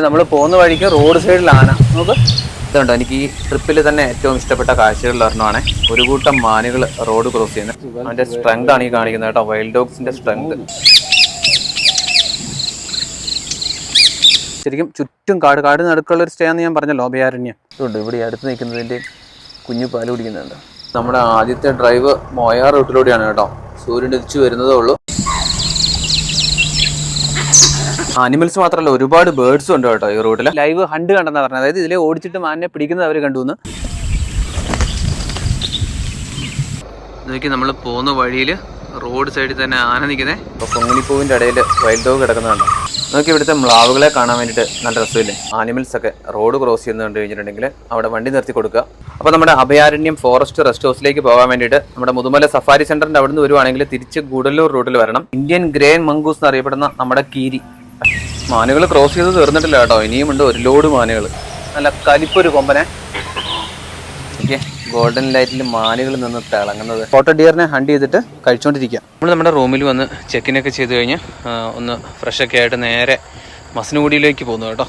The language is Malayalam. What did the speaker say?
നമ്മൾ പോകുന്ന വഴിക്ക് റോഡ് സൈഡിൽ ആന നോക്ക്. ഇതുണ്ടോ, എനിക്ക് ഈ ട്രിപ്പിൽ തന്നെ ഏറ്റവും ഇഷ്ടപ്പെട്ട കാഴ്ചകളിൽ ഒരെണ്ണമാണ് ഒരു കൂട്ടം മാനുകൾ റോഡ് ക്രോസ് ചെയ്യുന്നത്. അതിന്റെ സ്ട്രെങ്ത് ആണ് ഈ കാണിക്കുന്നത് കേട്ടോ, വൈൽഡ് ഡോഗ്സിന്റെ സ്ട്രെങ്ത്. ശരിക്കും ചുറ്റും കാട് നടുക്കുള്ള ഒരു സ്റ്റേ ആണെന്ന് ഞാൻ പറഞ്ഞല്ലോ, അഭയാരണ്യം. ഇതുണ്ട് ഇവിടെ അടുത്ത് നിൽക്കുന്നതിൻ്റെ കുഞ്ഞു പാല് കുടിക്കുന്നുണ്ട്. നമ്മുടെ ആദ്യത്തെ ഡ്രൈവ് മോയാർ റൂട്ടിലൂടെയാണ് കേട്ടോ. സൂര്യൻ ഉദിച്ചു വരുന്നതേ ഉള്ളൂ. ആനിമൽസ് മാത്രമല്ല, ഒരുപാട് ബേർഡ്സും ഉണ്ട് കേട്ടോ ഈ റൂട്ടിൽ. ലൈവ് ഹണ്ട് കണ്ടെന്നാണ് പറഞ്ഞത്. അതായത് ഇതിലെ ഓടിച്ചിട്ട് മാനിനെ പിടിക്കുന്നത് അവർ കണ്ടുവന്ന്. നോക്കി നമ്മൾ പോകുന്ന വഴിയിൽ റോഡ് സൈഡിൽ തന്നെ ആന നിൽക്കുന്നത്. ഇപ്പോൾ കൊങ്ങിണിപ്പൂവിൻ്റെ ഇടയിൽ വൈൽഡ് ഡോഗ് കിടക്കുന്നുണ്ട്. നോക്കി ഇവിടുത്തെ മ്ലാവുകളെ കാണാൻ വേണ്ടിയിട്ട് നല്ല രസമില്ലേ. ആനിമൽസ് ഒക്കെ റോഡ് ക്രോസ് ചെയ്യുന്നത് കണ്ടു കഴിഞ്ഞിട്ടുണ്ടെങ്കിൽ അവിടെ വണ്ടി നിർത്തി കൊടുക്കുക. അപ്പോൾ നമ്മുടെ അഭയാരണ്യം ഫോറസ്റ്റ് റെസ്റ്റ് ഹൗസിലേക്ക് പോകാൻ വേണ്ടിയിട്ട് നമ്മുടെ മുതുമല സഫാരി സെന്ററിൻ്റെ അവിടെ നിന്ന് വരുവാണെങ്കിൽ തിരിച്ച് ഗൂഡല്ലൂർ റൂട്ടിൽ വരണം. ഇന്ത്യൻ ഗ്രേ മംഗൂസ് എന്നറിയപ്പെടുന്ന നമ്മുടെ കീരി. മാനുകൾ ക്രോസ് ചെയ്ത് തീർന്നിട്ടില്ല കേട്ടോ, ഇനിയുമുണ്ട് ഒരു ലോഡ് മാനുകൾ. നല്ല കലിപ്പൊരു കൊമ്പനെ. ഗോൾഡൻ ലൈറ്റിൽ മാനുകൾ നിന്ന് തിളങ്ങുന്നത്. ഫോട്ടോ ഡിയറിനെ ഹണ്ട് ചെയ്തിട്ട് കഴിച്ചുകൊണ്ടിരിക്കുക. നമ്മൾ നമ്മുടെ റൂമിൽ വന്ന് ചെക്കിനൊക്കെ ചെയ്ത് കഴിഞ്ഞ് ഒന്ന് ഫ്രഷൊക്കെ ആയിട്ട് നേരെ മസനഗുഡിയിലേക്ക് പോകുന്നു കേട്ടോ.